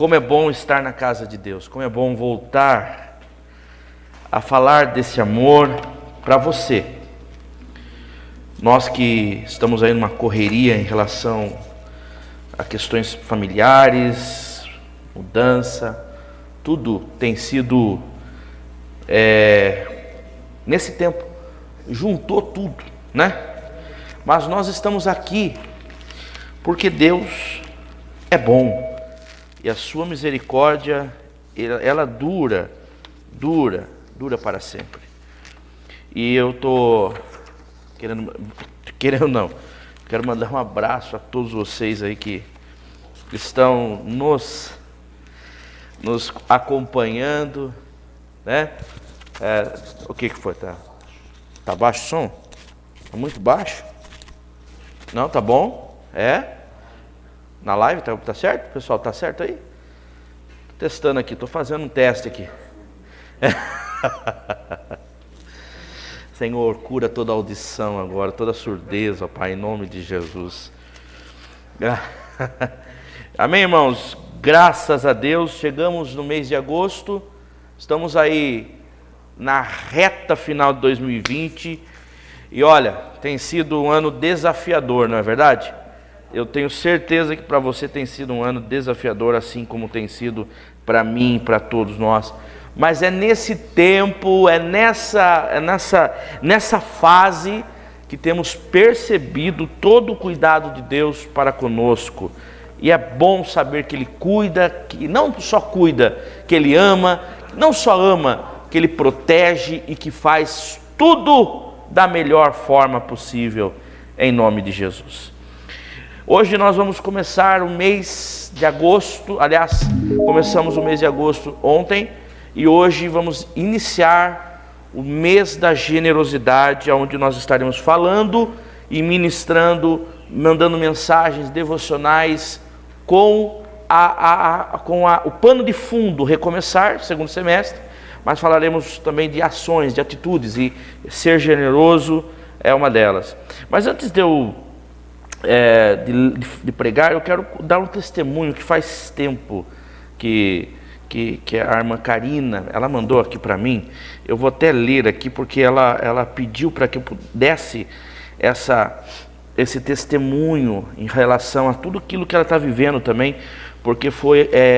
Como é bom estar na casa de Deus, como é bom voltar a falar desse amor para você. Nós que estamos aí numa correria em relação a questões familiares, mudança, tudo tem sido, nesse tempo, juntou tudo, né? Mas nós estamos aqui porque Deus é bom. E a sua misericórdia, ela dura para sempre. E eu tô quero mandar um abraço a todos vocês aí que estão nos acompanhando, né? O que foi? Tá baixo o som? Tá muito baixo? Não, tá bom? Na live, tá certo? Pessoal, tá certo aí? Tô testando aqui, tô fazendo um teste aqui. Senhor, cura toda audição agora, toda surdez, ó Pai, em nome de Jesus. Amém, irmãos? Graças a Deus, chegamos no mês de agosto, estamos aí na reta final de 2020, e olha, tem sido um ano desafiador, não é verdade? Eu tenho certeza que para você tem sido um ano desafiador, assim como tem sido para mim e para todos nós. Mas é nesse tempo, nessa fase que temos percebido todo o cuidado de Deus para conosco. E é bom saber que Ele cuida, que não só cuida, que Ele ama, não só ama, que Ele protege e que faz tudo da melhor forma possível, em nome de Jesus. Hoje nós vamos começar o mês de agosto, aliás, começamos o mês de agosto ontem, e hoje vamos iniciar o mês da generosidade, onde nós estaremos falando e ministrando, mandando mensagens devocionais com o pano de fundo, recomeçar, segundo semestre, mas falaremos também de ações, de atitudes, e ser generoso é uma delas. Mas antes de eu de pregar, eu quero dar um testemunho que faz tempo que a irmã Karina, ela mandou aqui para mim. Eu vou até ler aqui porque ela pediu para que eu desse esse testemunho em relação a tudo aquilo que ela está vivendo também, porque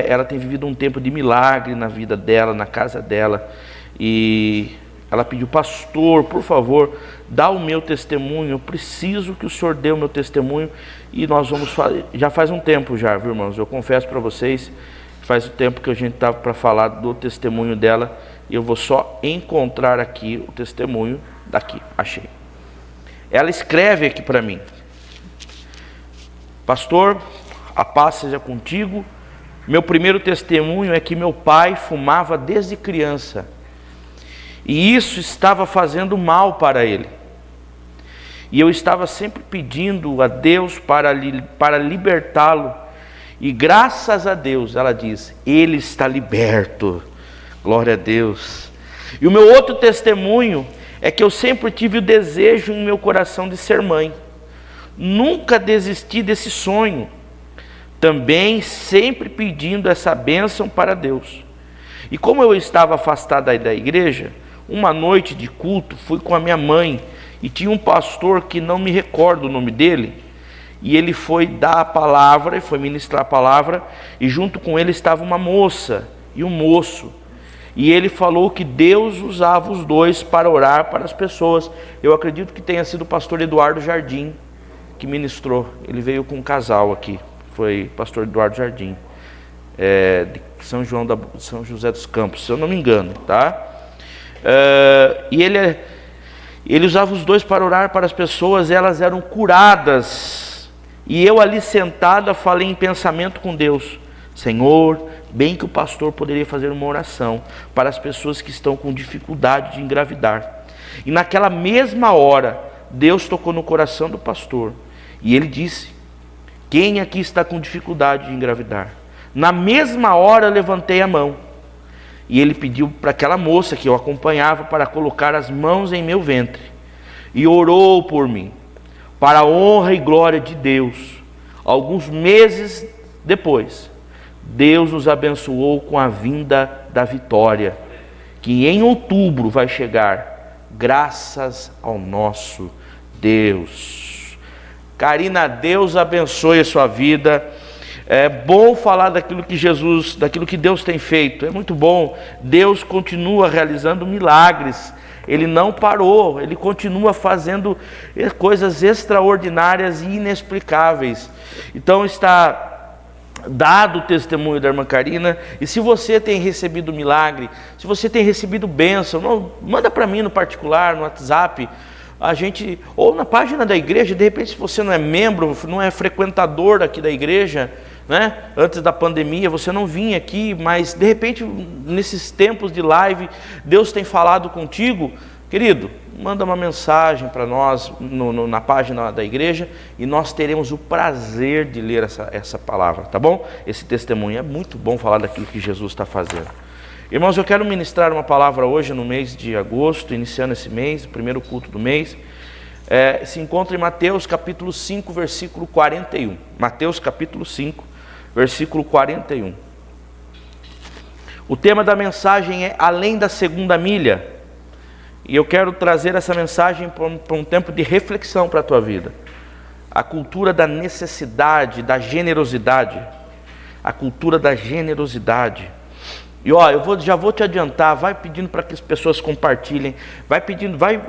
ela tem vivido um tempo de milagre na vida dela, na casa dela, e ela pediu: pastor, por favor, dá o meu testemunho, eu preciso que o senhor dê o meu testemunho. E nós vamos falar, já faz um tempo já, viu, irmãos? Eu confesso para vocês, faz o tempo que a gente estava para falar do testemunho dela, e eu vou só encontrar aqui o testemunho daqui, achei. Ela escreve aqui para mim: pastor, a paz seja contigo. Meu primeiro testemunho é que meu pai fumava desde criança, e isso estava fazendo mal para ele. E eu estava sempre pedindo a Deus para libertá-lo. E graças a Deus, ela diz, ele está liberto. Glória a Deus. E o meu outro testemunho é que eu sempre tive o desejo em meu coração de ser mãe. Nunca desisti desse sonho. Também sempre pedindo essa bênção para Deus. E como eu estava afastado da igreja, uma noite de culto, fui com a minha mãe, e tinha um pastor que não me recordo o nome dele, e ele foi dar a palavra, foi ministrar a palavra, e junto com ele estava uma moça e um moço, e ele falou que Deus usava os dois para orar para as pessoas. Eu acredito que tenha sido o pastor Eduardo Jardim que ministrou. Ele veio com um casal aqui, foi pastor Eduardo Jardim, de São José dos Campos, se eu não me engano, tá? E ele usava os dois para orar para as pessoas, elas eram curadas, e eu ali sentada falei em pensamento com Deus: Senhor, bem que o pastor poderia fazer uma oração para as pessoas que estão com dificuldade de engravidar. E naquela mesma hora, Deus tocou no coração do pastor, e ele disse: quem aqui está com dificuldade de engravidar? Na mesma hora levantei a mão, e ele pediu para aquela moça que eu acompanhava para colocar as mãos em meu ventre, e orou por mim, para a honra e glória de Deus. Alguns meses depois, Deus nos abençoou com a vinda da vitória, que em outubro vai chegar, graças ao nosso Deus. Karina, Deus abençoe a sua vida. É bom falar daquilo que Deus tem feito. É muito bom. Deus continua realizando milagres. Ele não parou, Ele continua fazendo coisas extraordinárias e inexplicáveis. Então está dado o testemunho da irmã Karina. E se você tem recebido milagre, se você tem recebido bênção, manda para mim no particular, no WhatsApp, ou na página da igreja. De repente, se você não é membro, não é frequentador aqui da igreja, né? Antes da pandemia você não vinha aqui, mas de repente nesses tempos de live Deus tem falado contigo, querido, manda uma mensagem para nós na página da igreja, e nós teremos o prazer de ler essa palavra, tá bom? Esse testemunho. É muito bom falar daquilo que Jesus está fazendo. Irmãos, eu quero ministrar uma palavra hoje no mês de agosto, iniciando esse mês, o primeiro culto do mês. Se encontra em Mateus capítulo 5, versículo 41. Mateus capítulo 5, versículo 41. O tema da mensagem é Além da Segunda Milha. E eu quero trazer essa mensagem para um tempo de reflexão para a tua vida. A cultura da necessidade, da generosidade. A cultura da generosidade. E já vou te adiantar, vai pedindo para que as pessoas compartilhem,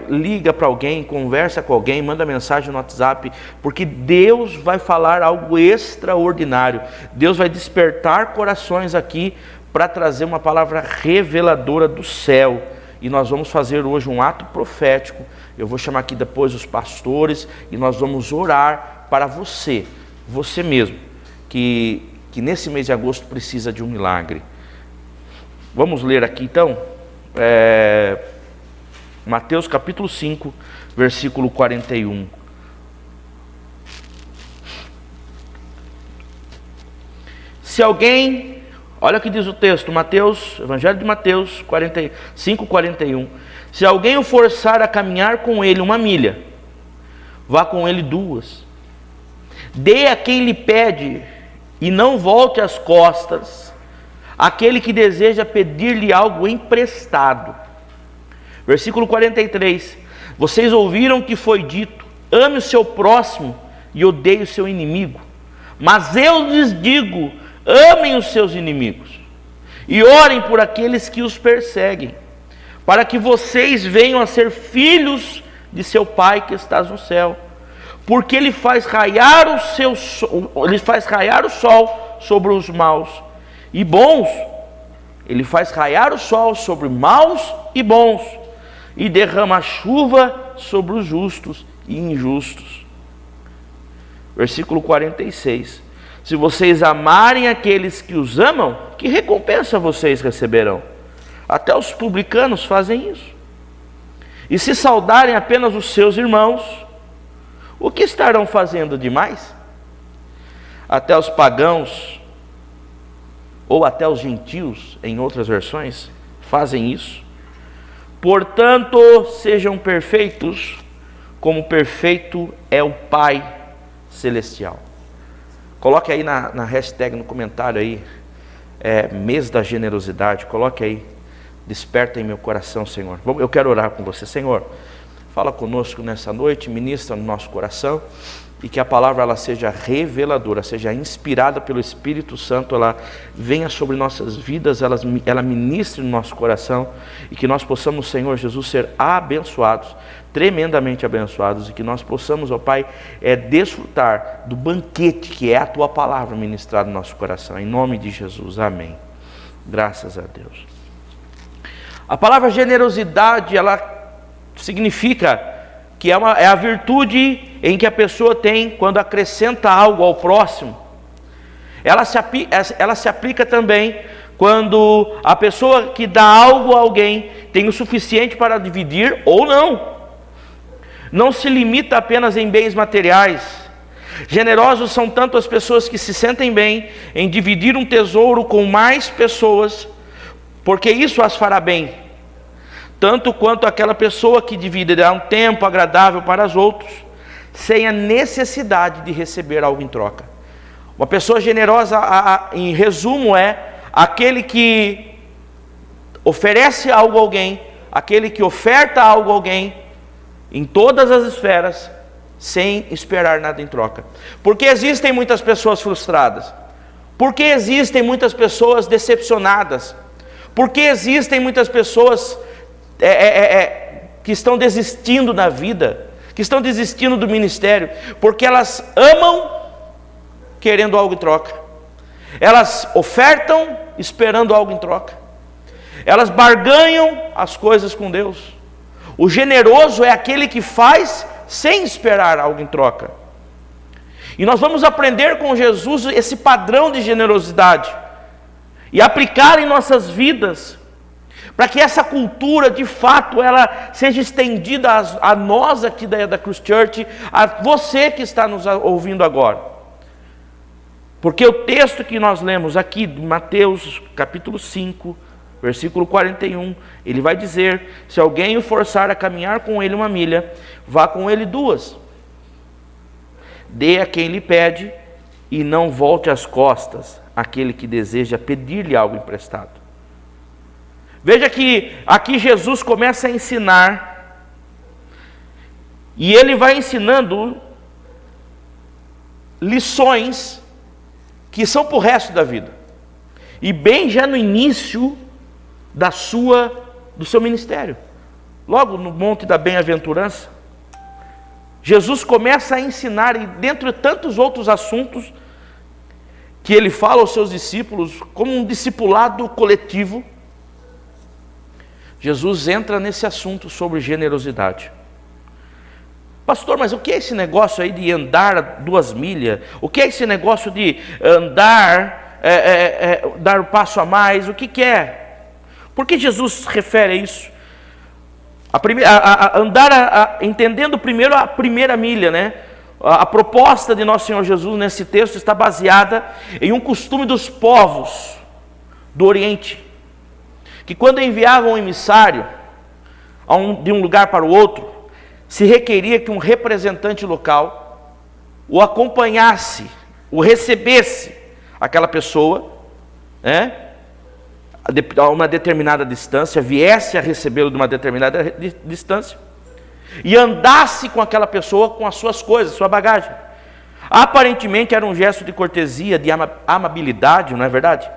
liga para alguém, conversa com alguém, manda mensagem no WhatsApp, porque Deus vai falar algo extraordinário. Deus vai despertar corações aqui para trazer uma palavra reveladora do céu. E nós vamos fazer hoje um ato profético. Eu vou chamar aqui depois os pastores e nós vamos orar para você mesmo, que nesse mês de agosto precisa de um milagre. Vamos ler aqui então, Mateus capítulo 5, versículo 41. Se alguém, olha o que diz o texto, Evangelho de Mateus 5, 41. Se alguém o forçar a caminhar com ele 1 milha, vá com ele 2. Dê a quem lhe pede e não volte as costas aquele que deseja pedir-lhe algo emprestado. Versículo 43. Vocês ouviram que foi dito: ame o seu próximo e odeie o seu inimigo. Mas eu lhes digo: amem os seus inimigos e orem por aqueles que os perseguem, para que vocês venham a ser filhos de seu Pai que estás no céu, porque Ele faz raiar o sol sobre os maus e bons. Ele faz raiar o sol sobre maus e bons, e derrama chuva sobre os justos e injustos. Versículo 46. Se vocês amarem aqueles que os amam, que recompensa vocês receberão? Até os publicanos fazem isso. E se saudarem apenas os seus irmãos, o que estarão fazendo demais? Até os pagãos, ou até os gentios, em outras versões, fazem isso. Portanto, sejam perfeitos, como perfeito é o Pai Celestial. Coloque aí na hashtag, no comentário aí, mês da generosidade, coloque aí, desperta em meu coração, Senhor. Eu quero orar com você. Senhor, fala conosco nessa noite, ministra no nosso coração, e que a palavra ela seja reveladora, seja inspirada pelo Espírito Santo, ela venha sobre nossas vidas, ela ministre no nosso coração, e que nós possamos, Senhor Jesus, ser abençoados, tremendamente abençoados, e que nós possamos, ó Pai, desfrutar do banquete que é a Tua palavra ministrada no nosso coração, em nome de Jesus, amém. Graças a Deus. A palavra generosidade, ela significa que é a virtude em que a pessoa tem quando acrescenta algo ao próximo. Ela se aplica também quando a pessoa que dá algo a alguém tem o suficiente para dividir ou não. Não se limita apenas em bens materiais. Generosos são tanto as pessoas que se sentem bem em dividir um tesouro com mais pessoas, porque isso as fará bem, tanto quanto aquela pessoa que divide, dá um tempo agradável para os outros, sem a necessidade de receber algo em troca. Uma pessoa generosa, em resumo, é aquele que oferece algo a alguém, aquele que oferta algo a alguém, em todas as esferas, sem esperar nada em troca. Porque existem muitas pessoas frustradas? Porque existem muitas pessoas decepcionadas? Porque existem muitas pessoas que estão desistindo da vida, que estão desistindo do ministério? Porque elas amam querendo algo em troca. Elas ofertam esperando algo em troca. Elas barganham as coisas com Deus. O generoso é aquele que faz sem esperar algo em troca. E nós vamos aprender com Jesus esse padrão de generosidade e aplicar em nossas vidas, para que essa cultura, de fato, ela seja estendida a nós aqui da Cruz Church, a você que está nos ouvindo agora. Porque o texto que nós lemos aqui, de Mateus capítulo 5, versículo 41, ele vai dizer: se alguém o forçar a caminhar com ele 1 milha, vá com ele 2. Dê a quem lhe pede, e não volte as costas àquele que deseja pedir-lhe algo emprestado. Veja que aqui Jesus começa a ensinar, e ele vai ensinando lições que são para o resto da vida. E bem já no início do seu ministério, logo no Monte da Bem-aventurança, Jesus começa a ensinar, e dentre tantos outros assuntos que ele fala aos seus discípulos, como um discipulado coletivo, Jesus entra nesse assunto sobre generosidade. Pastor, mas o que é esse negócio aí de andar 2 milhas? O que é esse negócio de andar, dar um passo a mais? O que é? Por que Jesus refere a isso? Entendendo primeiro a primeira milha, né? A proposta de nosso Senhor Jesus nesse texto está baseada em um costume dos povos do Oriente, que quando enviavam um emissário de um lugar para o outro, se requeria que um representante local o acompanhasse, o recebesse aquela pessoa, né, a uma determinada distância, viesse a recebê-lo de uma determinada distância, e andasse com aquela pessoa com as suas coisas, sua bagagem. Aparentemente era um gesto de cortesia, de amabilidade, não é verdade?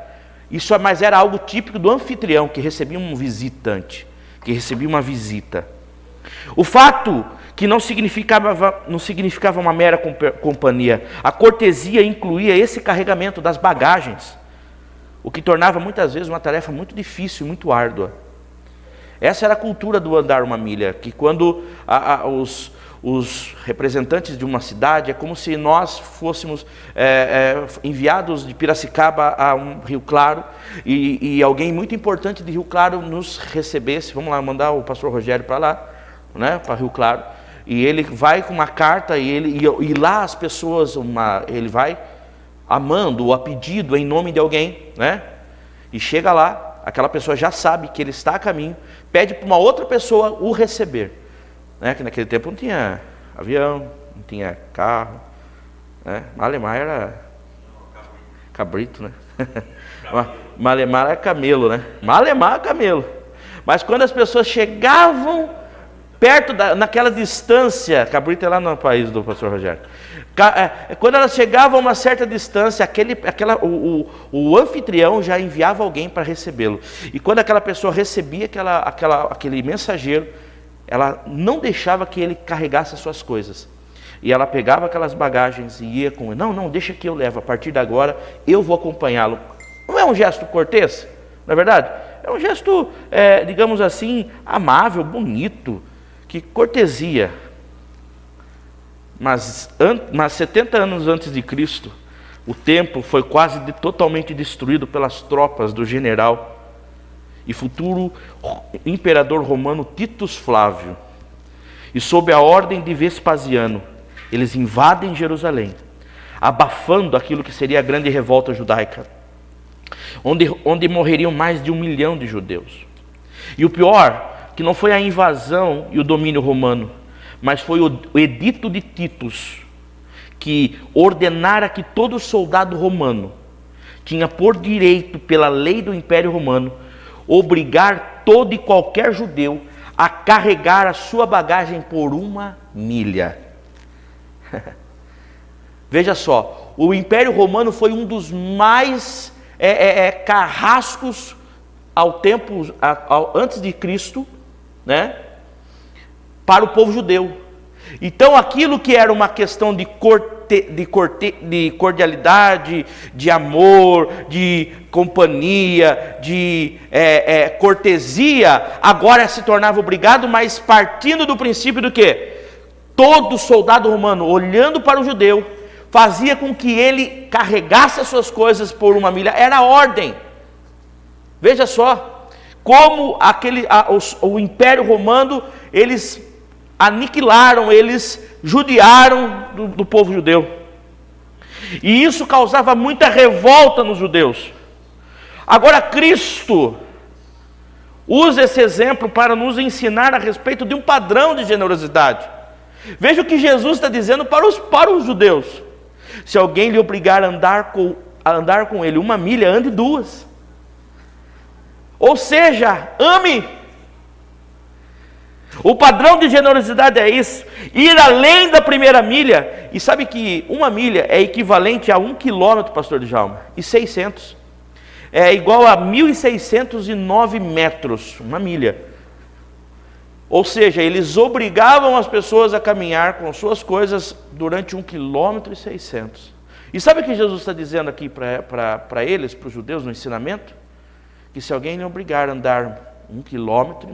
Mas era algo típico do anfitrião, que recebia um visitante, que recebia uma visita. O fato que não significava uma mera companhia. A cortesia incluía esse carregamento das bagagens, o que tornava muitas vezes uma tarefa muito difícil e muito árdua. Essa era a cultura do andar 1 milha, que quando os representantes de uma cidade, é como se nós fôssemos enviados de Piracicaba a Rio Claro, e alguém muito importante de Rio Claro nos recebesse. Vamos lá, mandar o pastor Rogério para lá, né, para Rio Claro, e ele vai com uma carta, e lá as pessoas, ele vai amando ou a pedido em nome de alguém, né? E chega lá, aquela pessoa já sabe que ele está a caminho, pede para uma outra pessoa o receber, né? Que naquele tempo não tinha avião, não tinha carro, né? Malemar era cabrito, né? Malemar era camelo, né? Malemar camelo. Mas quando as pessoas chegavam perto naquela distância, cabrito é lá no país do pastor Rogério, quando elas chegavam a uma certa distância, o anfitrião já enviava alguém para recebê-lo. E quando aquela pessoa recebia aquele mensageiro, ela não deixava que ele carregasse as suas coisas. E ela pegava aquelas bagagens e ia com ele. Não, deixa que eu levo, a partir de agora eu vou acompanhá-lo. Não é um gesto cortês, não é verdade? É um gesto, digamos assim, amável, bonito, que cortesia. Mas 70 anos antes de Cristo, o templo foi quase totalmente destruído pelas tropas do general e futuro imperador romano Titus Flávio. E sob a ordem de Vespasiano, eles invadem Jerusalém, abafando aquilo que seria a grande revolta judaica, onde morreriam mais de 1 milhão de judeus. E o pior, que não foi a invasão e o domínio romano, mas foi o edito de Titus, que ordenara que todo soldado romano tinha por direito, pela lei do Império Romano, obrigar todo e qualquer judeu a carregar a sua bagagem por 1 milha. Veja só, o Império Romano foi um dos mais carrascos antes de Cristo, né, para o povo judeu. Então aquilo que era uma questão de cordialidade, de amor, de companhia, de cortesia, agora se tornava obrigado, mas partindo do princípio do que? Todo soldado romano, olhando para o judeu, fazia com que ele carregasse as suas coisas por 1 milha, era ordem. Veja só, como o Império Romano, eles aniquilaram, eles judiaram do povo judeu. E isso causava muita revolta nos judeus. Agora Cristo usa esse exemplo para nos ensinar a respeito de um padrão de generosidade. Veja o que Jesus está dizendo para os judeus. Se alguém lhe obrigar a andar com ele 1 milha, ande 2. Ou seja, ame. O padrão de generosidade é isso, ir além da 1 milha. E sabe que 1 milha é equivalente a 1 quilômetro, pastor Djalma, e 600. É igual a 1.609 metros, 1 milha. Ou seja, eles obrigavam as pessoas a caminhar com suas coisas durante 1,6 quilômetro. E sabe o que Jesus está dizendo aqui para eles, para os judeus, no ensinamento? Que se alguém lhe obrigar a andar 1,5 quilômetro,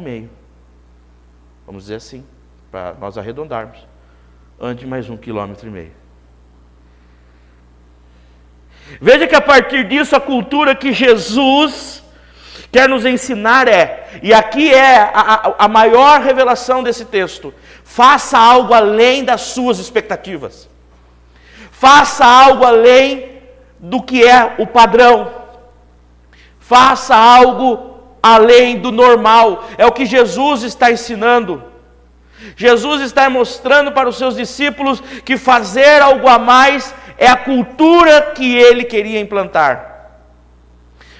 vamos dizer assim, para nós arredondarmos, ande mais 1,5 quilômetro. Veja que a partir disso, a cultura que Jesus quer nos ensinar e aqui é a maior revelação desse texto: faça algo além das suas expectativas, faça algo além do que é o padrão, faça algo além do normal. É o que Jesus está ensinando. Jesus está mostrando para os seus discípulos que fazer algo a mais é a cultura que ele queria implantar.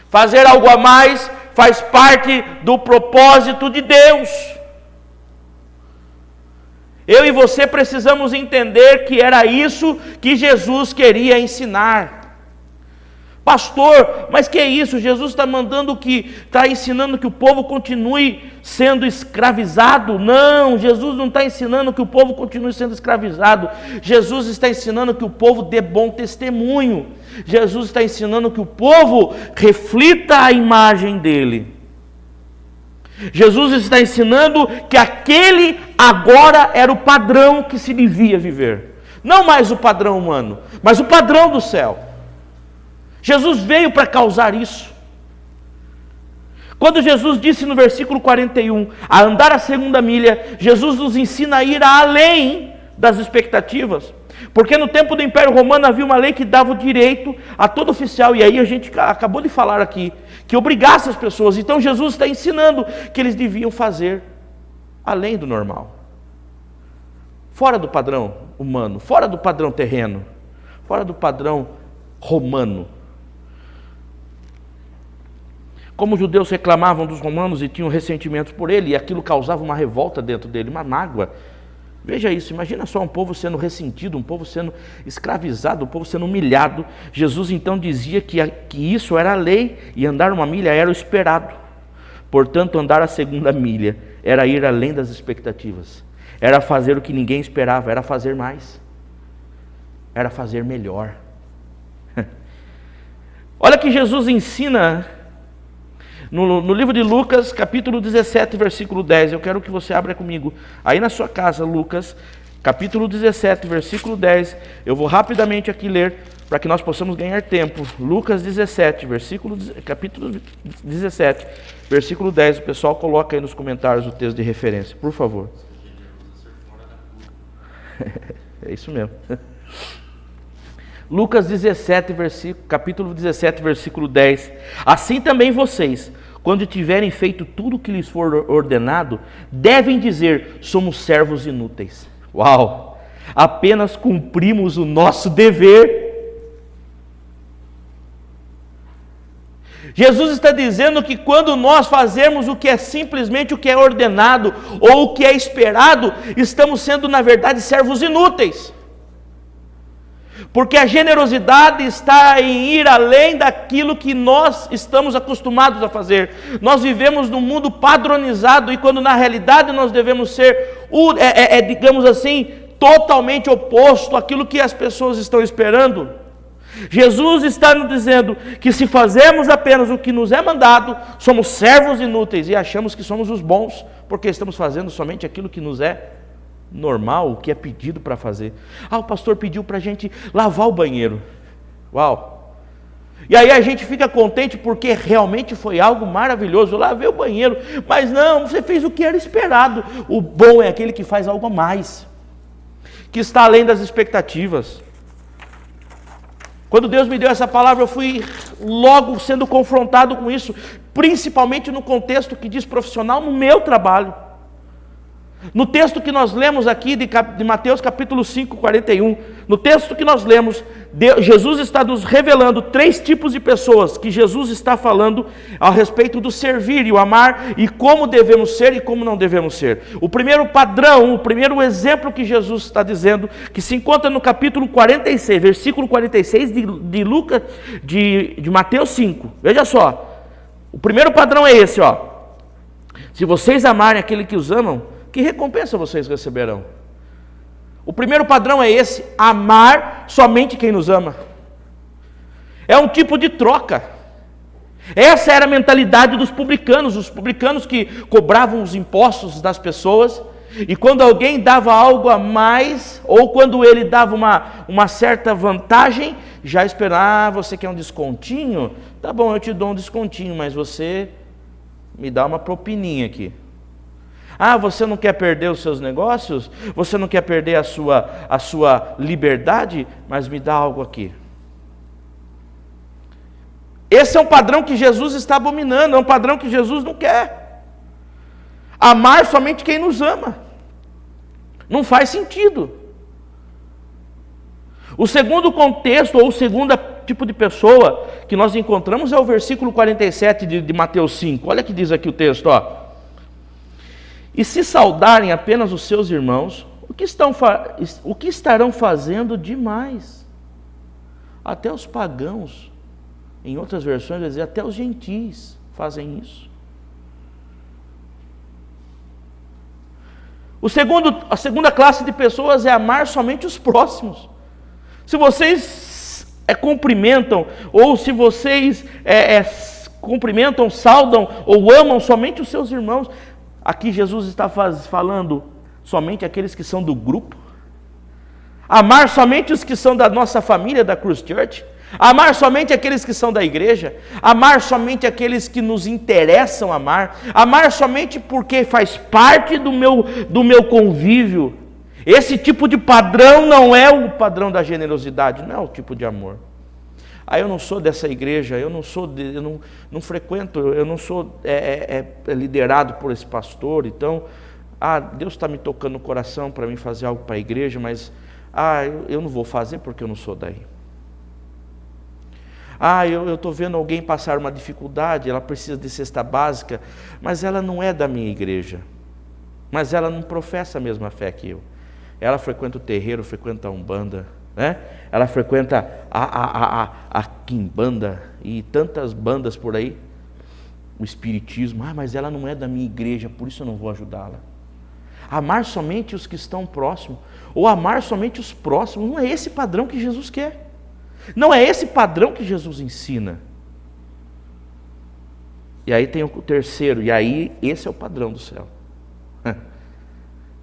Fazer algo a mais faz parte do propósito de Deus. Eu e você precisamos entender que era isso que Jesus queria ensinar. Pastor, mas que é isso? Jesus está ensinando que o povo continue sendo escravizado? Não, Jesus não está ensinando que o povo continue sendo escravizado. Jesus está ensinando que o povo dê bom testemunho. Jesus está ensinando que o povo reflita a imagem dele. Jesus está ensinando que aquele agora era o padrão que se devia viver. Não mais o padrão humano, mas o padrão do céu. Jesus veio para causar isso. Quando Jesus disse no versículo 41, a andar a 2 milha, Jesus nos ensina a ir além das expectativas. Porque no tempo do Império Romano havia uma lei que dava o direito a todo oficial, e aí a gente acabou de falar aqui, que obrigasse as pessoas. Então Jesus está ensinando que eles deviam fazer além do normal. Fora do padrão humano, fora do padrão terreno, fora do padrão romano. Como os judeus reclamavam dos romanos e tinham ressentimento por ele, e aquilo causava uma revolta dentro dele, uma mágoa. Veja isso, imagina só um povo sendo ressentido, um povo sendo escravizado, um povo sendo humilhado. Jesus então dizia que isso era a lei, e andar 1 milha era o esperado. Portanto, andar a 2 milha era ir além das expectativas, era fazer o que ninguém esperava, era fazer mais, era fazer melhor. Olha que Jesus ensina no livro de Lucas, capítulo 17, versículo 10. Eu quero que você abra comigo aí na sua casa, Lucas, capítulo 17, versículo 10. Eu vou rapidamente aqui ler, para que nós possamos ganhar tempo. Lucas 17, capítulo 17, versículo 10. O pessoal coloca aí nos comentários o texto de referência, por favor. É isso mesmo. Lucas 17, capítulo 17, versículo 10. Assim também vocês, quando tiverem feito tudo o que lhes for ordenado, devem dizer: somos servos inúteis. Uau! apenas cumprimos o nosso dever. Jesus está dizendo que quando nós fazemos o que é simplesmente o que é ordenado ou o que é esperado, estamos sendo na verdade servos inúteis. Porque a generosidade está em ir além daquilo que nós estamos acostumados a fazer. Nós vivemos num mundo padronizado e quando na realidade nós devemos ser, digamos assim, totalmente oposto àquilo que as pessoas estão esperando. Jesus está nos dizendo que se fazemos apenas o que nos é mandado, somos servos inúteis e achamos que somos os bons, porque estamos fazendo somente aquilo que nos é normal, o que é pedido para fazer. O pastor pediu para a gente lavar o banheiro. Uau! E aí a gente fica contente porque realmente foi algo maravilhoso. Eu lavei o banheiro, mas não, você fez o que era esperado. O bom é aquele que faz algo a mais, que está além das expectativas. Quando Deus me deu essa palavra, eu fui logo sendo confrontado com isso, principalmente no contexto que diz profissional, no meu trabalho. No texto que nós lemos aqui de Mateus capítulo 5, 41, no texto que nós lemos, Jesus está nos revelando 3 tipos de pessoas que Jesus está falando a respeito do servir e o amar e como devemos ser e como não devemos ser. O primeiro padrão, o primeiro exemplo que Jesus está dizendo, que se encontra no capítulo 46, versículo 46 de Mateus 5. Veja só, o primeiro padrão é esse, ó. Se vocês amarem aquele que os amam, que recompensa vocês receberão? O primeiro padrão é esse: amar somente quem nos ama. É um tipo de troca. Essa era a mentalidade dos publicanos. Os publicanos que cobravam os impostos das pessoas, e quando alguém dava algo a mais, ou quando ele dava uma certa vantagem, já esperava, você quer um descontinho? Tá bom, eu te dou um descontinho, mas você me dá uma propininha aqui. Você não quer perder os seus negócios? Você não quer perder a sua liberdade? Mas me dá algo aqui. Esse é um padrão que Jesus está abominando, é um padrão que Jesus não quer. Amar somente quem nos ama. Não faz sentido. O segundo contexto, ou o segundo tipo de pessoa que nós encontramos é o versículo 47 de Mateus 5. Olha o que diz aqui o texto, ó. E se saudarem apenas os seus irmãos, o que estarão fazendo demais? Até os pagãos, em outras versões vai dizer, até os gentis fazem isso. A segunda classe de pessoas é amar somente os próximos. Se vocês cumprimentam, ou se vocês cumprimentam, saudam ou amam somente os seus irmãos, aqui Jesus está falando somente aqueles que são do grupo. Amar somente os que são da nossa família, da Cruz Church. Amar somente aqueles que são da igreja. Amar somente aqueles que nos interessam amar. Amar somente porque faz parte do meu convívio. Esse tipo de padrão não é o padrão da generosidade, não é o tipo de amor. Eu não sou dessa igreja, eu não frequento, eu não sou liderado por esse pastor, então, Deus está me tocando no coração para mim fazer algo para a igreja, mas, eu não vou fazer porque eu não sou daí. Eu estou vendo alguém passar uma dificuldade, ela precisa de cesta básica, mas ela não é da minha igreja, mas ela não professa a mesma fé que eu. Ela frequenta o terreiro, frequenta a Umbanda, né? Ela frequenta a Quimbanda e tantas bandas por aí, o espiritismo. Mas ela não é da minha igreja, por isso eu não vou ajudá-la. Amar somente os que estão próximos, ou amar somente os próximos, não é esse padrão que Jesus quer. Não é esse padrão que Jesus ensina. E aí tem o terceiro, e aí esse é o padrão do céu,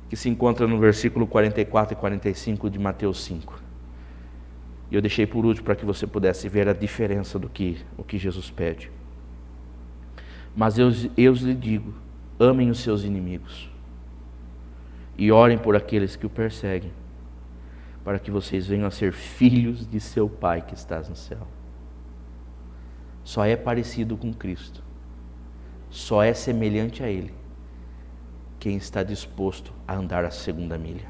que se encontra no versículo 44 e 45 de Mateus 5. E eu deixei por último para que você pudesse ver a diferença o que Jesus pede. Mas eu lhe digo, amem os seus inimigos e orem por aqueles que o perseguem, para que vocês venham a ser filhos de seu Pai que estás no céu. Só é parecido com Cristo, só é semelhante a Ele quem está disposto a andar a segunda milha,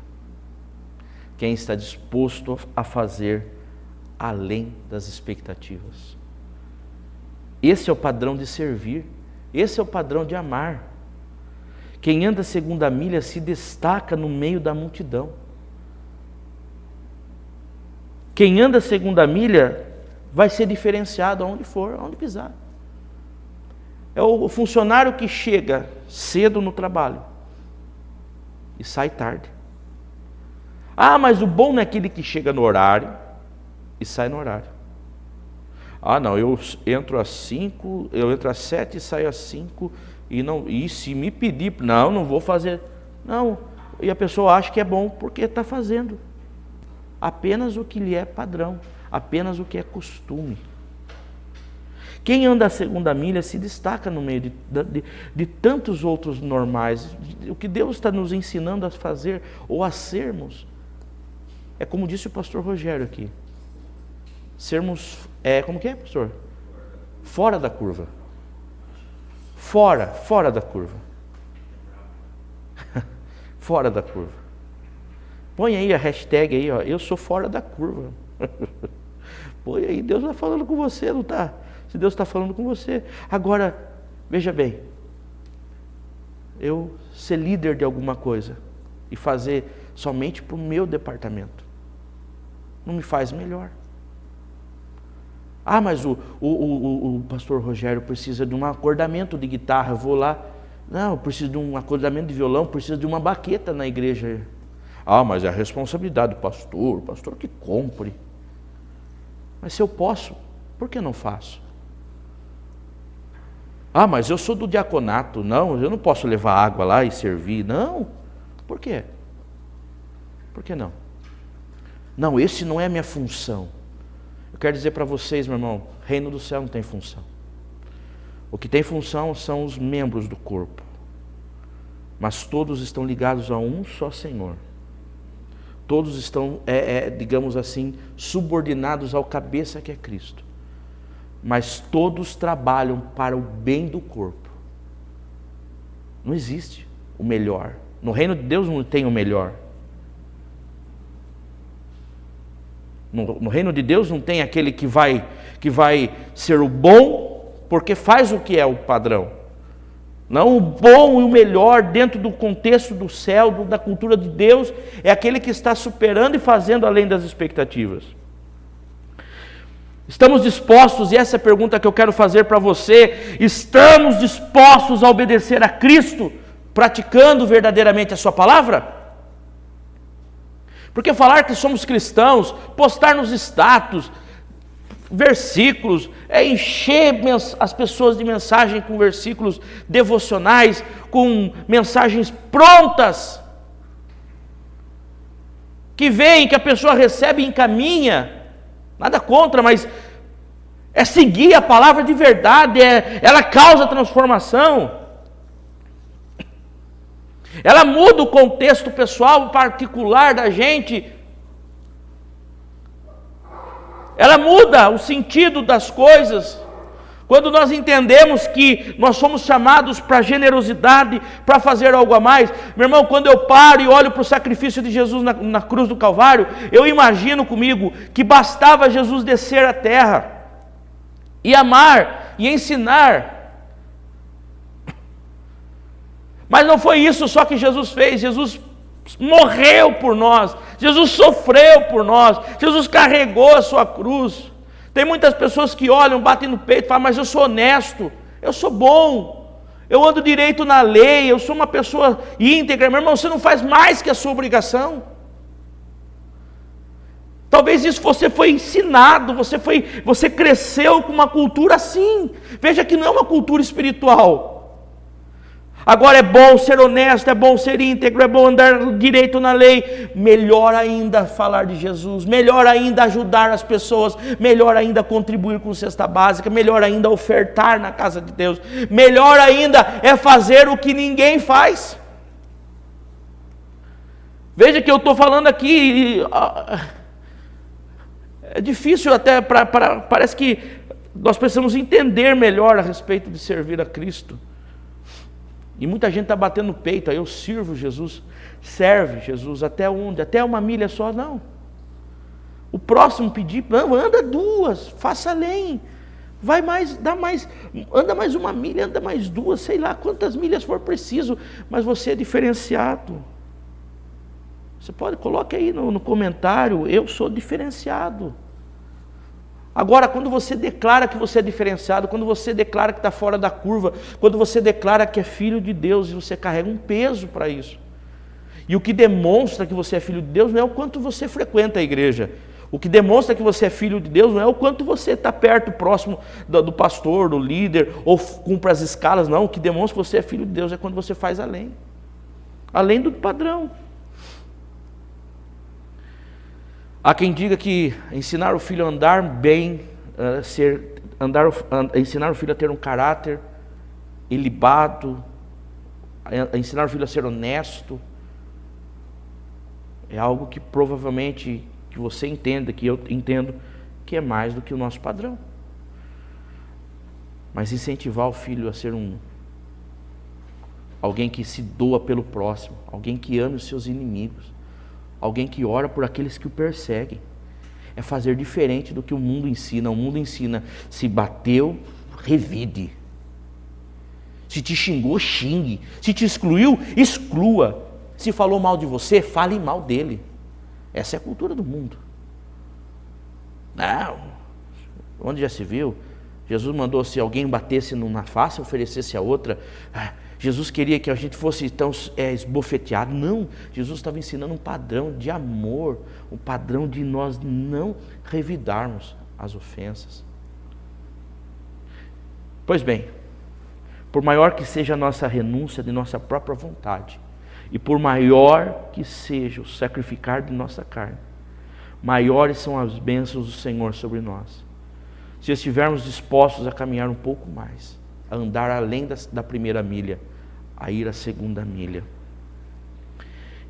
quem está disposto a fazer além das expectativas. Esse é o padrão de servir, esse é o padrão de amar. Quem anda segundo a milha se destaca no meio da multidão. Quem anda segundo a milha vai ser diferenciado aonde for, aonde pisar. É o funcionário que chega cedo no trabalho e sai tarde. Ah, mas o bom não é aquele que chega no horário e sai no horário. Ah, não, eu entro às 5, eu entro às 7 e saio às 5 e se me pedir, não vou fazer. Não, e a pessoa acha que é bom porque está fazendo apenas o que lhe é padrão, apenas o que é costume. Quem anda a segunda milha se destaca no meio de tantos outros normais. O que Deus está nos ensinando a fazer ou a sermos, é como disse o pastor Rogério aqui, sermos, como que é, pastor? Fora da curva. Fora da curva. Fora da curva. Põe aí a hashtag aí, ó, eu sou fora da curva. Põe aí, Deus está falando com você, não está? Se Deus está falando com você. Agora, veja bem, eu ser líder de alguma coisa e fazer somente para o meu departamento não me faz melhor. Ah, mas o pastor Rogério precisa de um acordamento de guitarra, eu vou lá. Não, eu preciso de um acordamento de violão, preciso de uma baqueta na igreja. Ah, mas é a responsabilidade do pastor, o pastor que compre. Mas se eu posso, por que não faço? Ah, mas eu sou do diaconato. Não, eu não posso levar água lá e servir. Não, por quê? Por que não? Não, esse não é a minha função. Eu quero dizer para vocês, meu irmão, reino do céu não tem função. O que tem função são os membros do corpo. Mas todos estão ligados a um só Senhor. Todos estão, digamos assim, subordinados ao cabeça que é Cristo. Mas todos trabalham para o bem do corpo. Não existe o melhor. No reino de Deus não tem o melhor. No reino de Deus não tem aquele que vai ser o bom, porque faz o que é o padrão. Não, o bom e o melhor dentro do contexto do céu, da cultura de Deus, é aquele que está superando e fazendo além das expectativas. Estamos dispostos, e essa é a pergunta que eu quero fazer para você, estamos dispostos a obedecer a Cristo, praticando verdadeiramente a sua palavra? Porque falar que somos cristãos, postar nos status, versículos, encher as pessoas de mensagem com versículos devocionais, com mensagens prontas, que vem, que a pessoa recebe e encaminha, nada contra, mas é seguir a palavra de verdade, ela causa transformação. Ela muda o contexto pessoal particular da gente. Ela muda o sentido das coisas. Quando nós entendemos que nós somos chamados para generosidade, para fazer algo a mais. Meu irmão, quando eu paro e olho para o sacrifício de Jesus na cruz do Calvário, eu imagino comigo que bastava Jesus descer à terra e amar e ensinar. Mas não foi isso só que Jesus fez. Jesus morreu por nós, Jesus sofreu por nós, Jesus carregou a sua cruz. Tem muitas pessoas que olham, batem no peito e falam, mas eu sou honesto, eu sou bom, eu ando direito na lei, eu sou uma pessoa íntegra. Meu irmão, você não faz mais que a sua obrigação. Talvez isso você foi ensinado, você cresceu com uma cultura assim. Veja que não é uma cultura espiritual. Agora é bom ser honesto, é bom ser íntegro, é bom andar direito na lei. Melhor ainda falar de Jesus, melhor ainda ajudar as pessoas, melhor ainda contribuir com cesta básica, melhor ainda ofertar na casa de Deus, melhor ainda é fazer o que ninguém faz. Veja que eu estou falando aqui, é difícil até, parece que nós precisamos entender melhor a respeito de servir a Cristo. E muita gente está batendo no peito, eu sirvo Jesus. Serve Jesus, até onde? Até uma milha só? Não. O próximo pedir, não, anda 2, faça além. Vai mais, dá mais, anda mais 1 milha, anda mais 2, sei lá quantas milhas for preciso, mas você é diferenciado. Você pode, coloque aí no comentário, eu sou diferenciado. Agora, quando você declara que você é diferenciado, quando você declara que está fora da curva, quando você declara que é filho de Deus, e você carrega um peso para isso. E o que demonstra que você é filho de Deus não é o quanto você frequenta a igreja. O que demonstra que você é filho de Deus não é o quanto você está perto, próximo do pastor, do líder, ou cumpre as escalas, não. O que demonstra que você é filho de Deus é quando você faz além. Além do padrão. Há quem diga que ensinar o filho a andar bem, ensinar o filho a ter um caráter ilibado, ensinar o filho a ser honesto, é algo que provavelmente que você entenda, que eu entendo, que é mais do que o nosso padrão. Mas incentivar o filho a ser alguém que se doa pelo próximo, alguém que ame os seus inimigos, alguém que ora por aqueles que o perseguem, é fazer diferente do que o mundo ensina. O mundo ensina, se bateu, revide. Se te xingou, xingue. Se te excluiu, exclua. Se falou mal de você, fale mal dele. Essa é a cultura do mundo. Não, onde já se viu? Jesus mandou, se alguém batesse na face, oferecesse a outra. Jesus queria que a gente fosse então esbofeteado. Não, Jesus estava ensinando um padrão de amor, um padrão de nós não revidarmos as ofensas. Pois bem, por maior que seja a nossa renúncia de nossa própria vontade, e por maior que seja o sacrificar de nossa carne, maiores são as bênçãos do Senhor sobre nós. Se estivermos dispostos a caminhar um pouco mais, a andar além da primeira milha, a ir à segunda milha.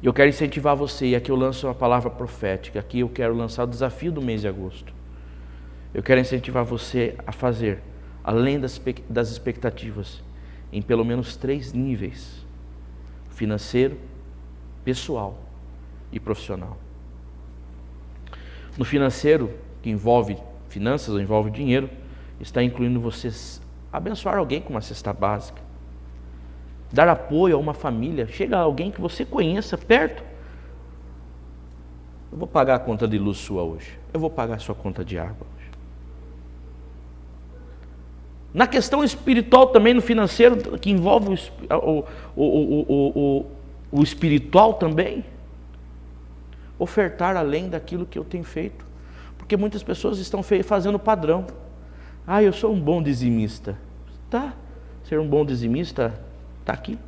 E eu quero incentivar você, e aqui eu lanço uma palavra profética, aqui eu quero lançar o desafio do mês de agosto. Eu quero incentivar você a fazer, além das expectativas, em pelo menos 3 níveis: financeiro, pessoal e profissional. No financeiro, que envolve finanças, envolve dinheiro, está incluindo você abençoar alguém com uma cesta básica, dar apoio a uma família. Chega alguém que você conheça perto. Eu vou pagar a conta de luz sua hoje, eu vou pagar a sua conta de água hoje. Na questão espiritual também, no financeiro, que envolve o espiritual também, ofertar além daquilo que eu tenho feito, porque muitas pessoas estão fazendo padrão. Eu sou um bom dizimista. Tá, ser um bom dizimista está aqui,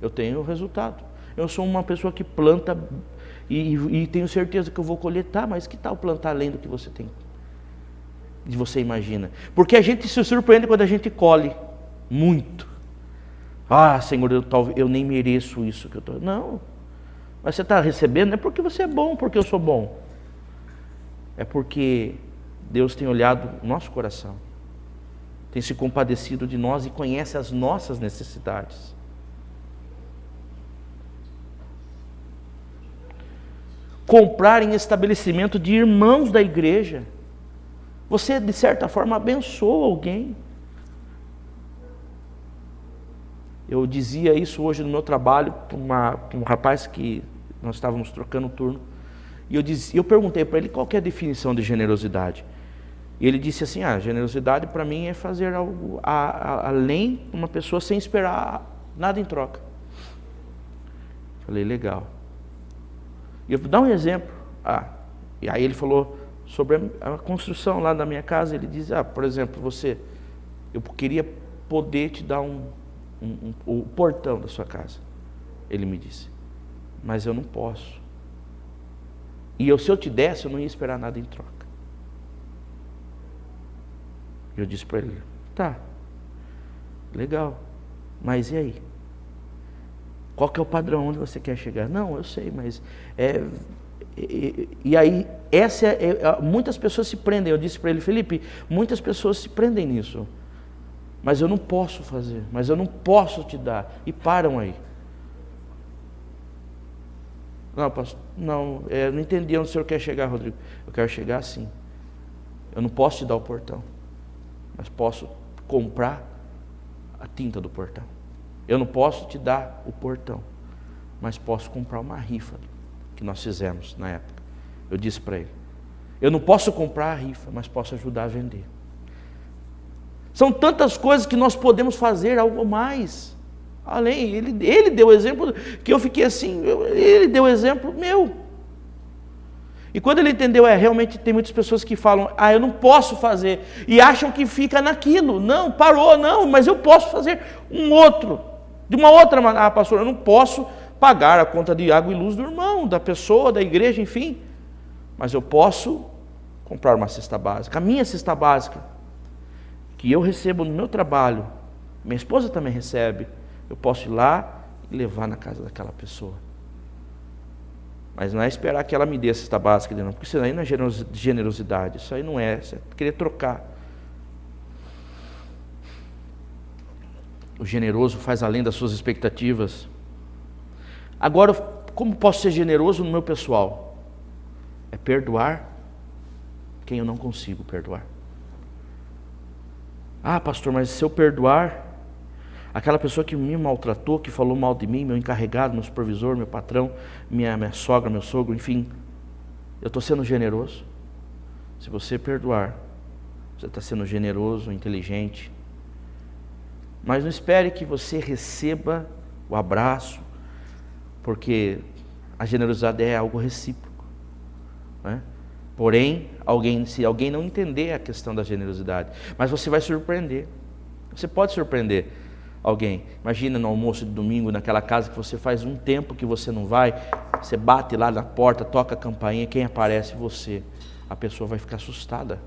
eu tenho o resultado. Eu sou uma pessoa que planta e tenho certeza que eu vou colher. Tá, mas que tal plantar além do que você tem, de você imagina? Porque a gente se surpreende quando a gente colhe muito. Senhor, eu nem mereço isso que eu estou. Não, mas você está recebendo não é porque você é bom, porque eu sou bom, é porque Deus tem olhado o nosso coração, tem se compadecido de nós e conhece as nossas necessidades. Comprar em estabelecimento de irmãos da igreja. Você, de certa forma, abençoa alguém. Eu dizia isso hoje no meu trabalho para um rapaz que nós estávamos trocando turno. E eu perguntei para ele qual que é a definição de generosidade. E ele disse assim: generosidade para mim é fazer algo além de uma pessoa sem esperar nada em troca. Falei, legal. E eu vou dar um exemplo. E aí ele falou sobre a construção lá da minha casa. Ele diz, por exemplo, eu queria poder te dar o portão da sua casa. Ele me disse, mas eu não posso. E se eu te desse, eu não ia esperar nada em troca. Eu disse para ele, tá, legal, mas e aí? Qual que é o padrão, onde você quer chegar? Não, eu sei, mas... E aí, muitas pessoas se prendem. Eu disse para ele, Felipe, muitas pessoas se prendem nisso. mas eu não posso fazer, mas eu não posso te dar. E param aí. Não, pastor, não, eu não entendi onde o senhor quer chegar, Rodrigo. Eu quero chegar assim. Eu não posso te dar o portão, mas posso comprar a tinta do portão. Eu não posso te dar o portão, mas posso comprar uma rifa que nós fizemos na época. Eu disse para ele, eu não posso comprar a rifa, mas posso ajudar a vender. São tantas coisas que nós podemos fazer, algo mais. Além, ele deu exemplo que eu fiquei assim, ele deu exemplo meu. E quando ele entendeu, realmente tem muitas pessoas que falam, eu não posso fazer, e acham que fica naquilo. Não, parou, não, mas eu posso fazer de uma outra maneira. Pastor, eu não posso pagar a conta de água e luz do irmão, da pessoa, da igreja, enfim. Mas eu posso comprar uma cesta básica, a minha cesta básica, que eu recebo no meu trabalho, minha esposa também recebe, eu posso ir lá e levar na casa daquela pessoa. Mas não é esperar que ela me dê a cesta básica, não, porque isso aí não é generosidade, isso aí não é, isso é querer trocar. O generoso faz além das suas expectativas. Agora, como posso ser generoso no meu pessoal? É perdoar quem eu não consigo perdoar. Pastor, mas se eu perdoar aquela pessoa que me maltratou, que falou mal de mim, meu encarregado, meu supervisor, meu patrão, minha sogra, meu sogro, enfim, eu estou sendo generoso? Se você perdoar, você está sendo generoso, inteligente. Mas não espere que você receba o abraço, porque a generosidade é algo recíproco, né? Porém, se alguém não entender a questão da generosidade, mas você vai surpreender. Você pode surpreender alguém. Imagina no almoço de domingo, naquela casa que você faz um tempo que você não vai, você bate lá na porta, toca a campainha, quem aparece? Você. A pessoa vai ficar assustada.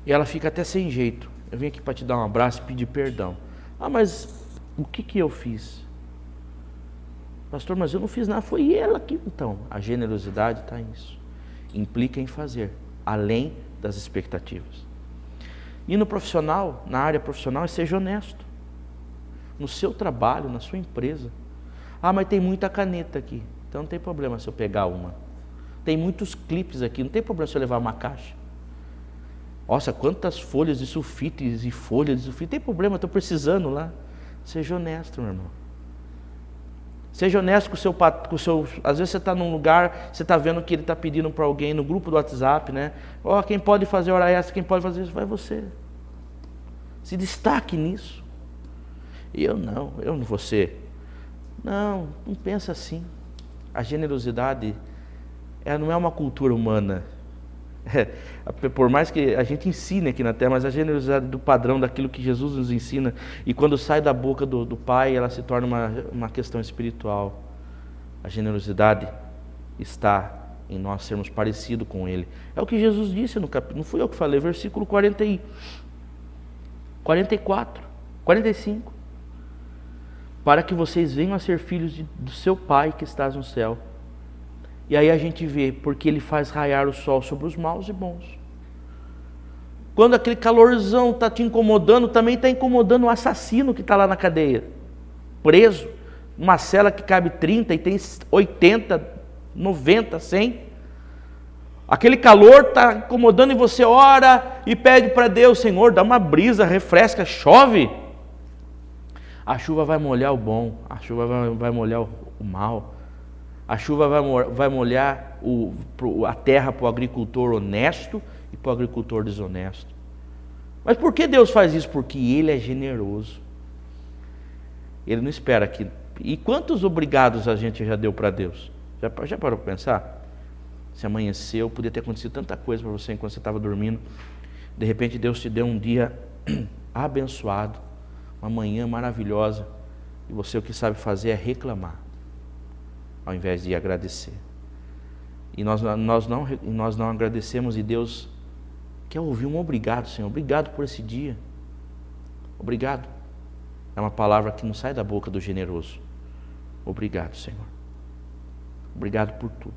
E ela fica até sem jeito. Eu vim aqui para te dar um abraço e pedir perdão. Mas o que eu fiz? Pastor, mas eu não fiz nada, foi ela que... Então, a generosidade está nisso. Implica em fazer, além das expectativas. E no profissional, na área profissional, é seja honesto. No seu trabalho, na sua empresa. Mas tem muita caneta aqui. Então não tem problema se eu pegar uma. Tem muitos clipes aqui, não tem problema se eu levar uma caixa. Nossa, quantas folhas de sulfite e folhas de sulfite. Tem problema, estou precisando lá. Seja honesto, meu irmão. Seja honesto com o seu... Às vezes você está num lugar, você está vendo que ele está pedindo para alguém no grupo do WhatsApp, né? Quem pode fazer hora extra, quem pode fazer isso, vai você. Se destaque nisso. E eu não vou ser. Não pensa assim. A generosidade, ela não é uma cultura humana. Por mais que a gente ensine aqui na terra, mas a generosidade do padrão daquilo que Jesus nos ensina, e quando sai da boca do Pai, ela se torna uma questão espiritual. A generosidade está em nós sermos parecidos com Ele. É o que Jesus disse no capítulo, não fui eu que falei, versículo 44, 45. Para que vocês venham a ser filhos do seu Pai que estás no céu. E aí a gente vê, porque Ele faz raiar o sol sobre os maus e bons. Quando aquele calorzão está te incomodando, também está incomodando o assassino que está lá na cadeia, preso, uma cela que cabe 30 e tem 80, 90, 100. Aquele calor está incomodando e você ora e pede para Deus, Senhor, dá uma brisa, refresca, chove. A chuva vai molhar o bom, a chuva vai molhar o mal. A chuva vai molhar a terra para o agricultor honesto e para o agricultor desonesto. Mas por que Deus faz isso? Porque Ele é generoso. Ele não espera que... E quantos obrigados a gente já deu para Deus? Já parou para pensar? Se amanheceu, podia ter acontecido tanta coisa para você enquanto você estava dormindo. De repente Deus te deu um dia abençoado, uma manhã maravilhosa, e você o que sabe fazer é reclamar, ao invés de agradecer. E nós não agradecemos, e Deus quer ouvir um obrigado, Senhor. Obrigado por esse dia. Obrigado. É uma palavra que não sai da boca do generoso. Obrigado, Senhor. Obrigado por tudo.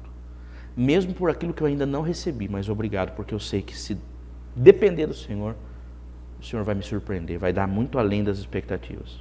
Mesmo por aquilo que eu ainda não recebi, mas obrigado, porque eu sei que se depender do Senhor, o Senhor vai me surpreender, vai dar muito além das expectativas.